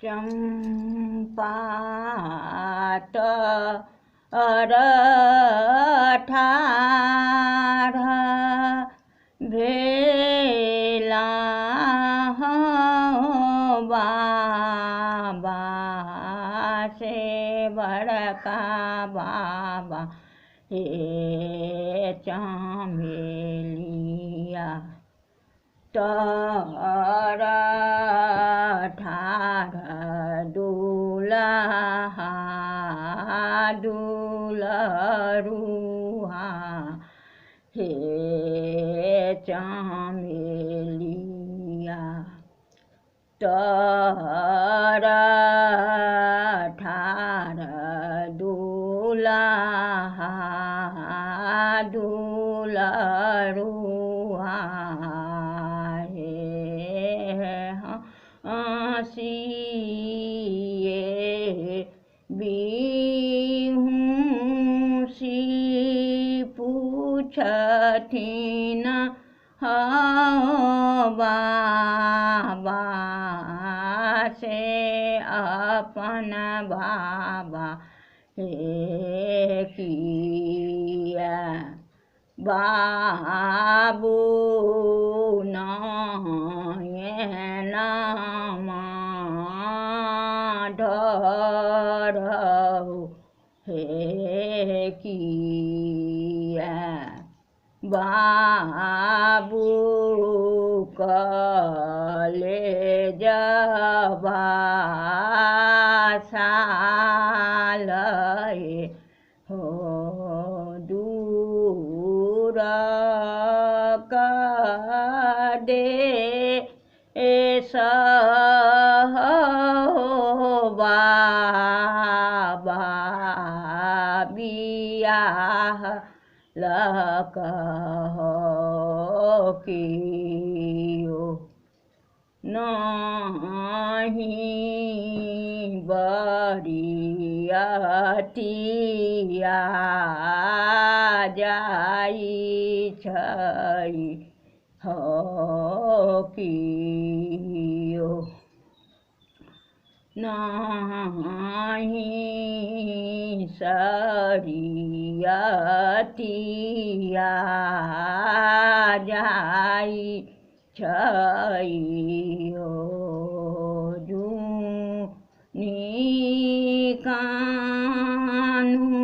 चंपाट अरठार भेला बाबा से बड़का बाबा हे चमेलिया तर ठार दुलहा दुलरुहा हे चमेलिया तर ठार दुलहा दुलरुहा हंसिए बिहुसी पूछथिन बाबा से अपन बाबा हे किया बाबू नयनमा ढरहु हे किया बाबू कलेजबा सालय हो दूर कदे बाबा बियाह लकहो कियो नहीं बरियतिया जाई छै हो कियो नहीं सरियतिया जाई छै हो जूनी कान्हू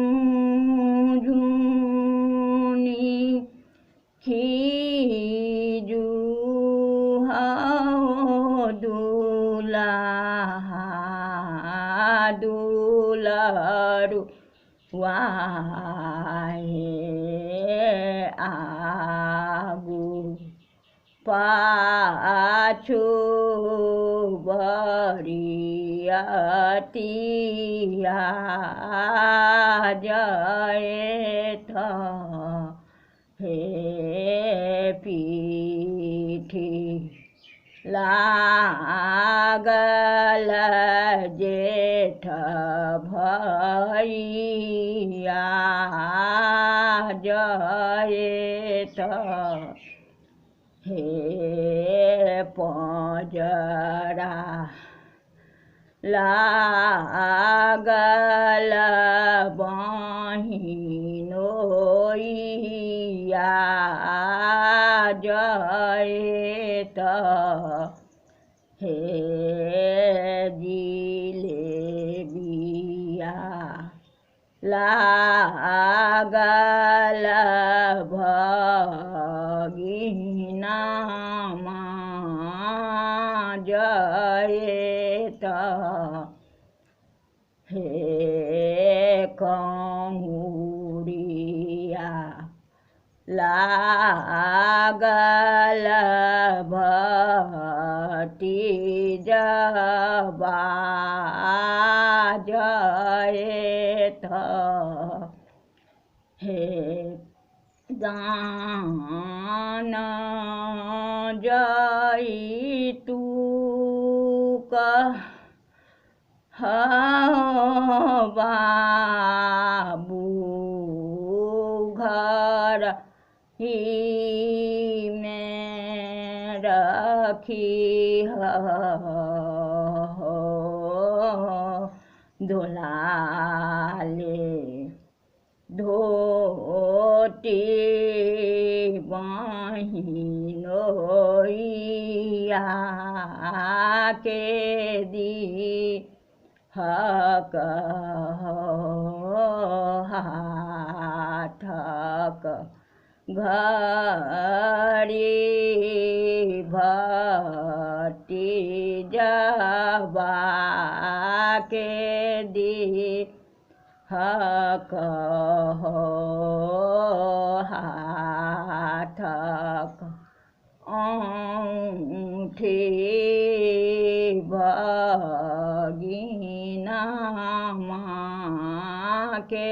जूनी खीजू हो दुलहा दुलरु वाहे आगू पाछू बरियतिया जयथ हे पीठी लागल जेठ भैया जयथ हे पंजरा लागल बहिनोइया जयत हे जिलेबिया लागल भगिनामा जयत हे कंगुरिया लागल भतीजबा जयत हे दान जयतुक बाबू घर ही में रखी हो धोलाले धोती बहिनोइया के दी हक हाथक घड़ी भट्टी जबा के दी हक हाथक औँठी भगिना माँ के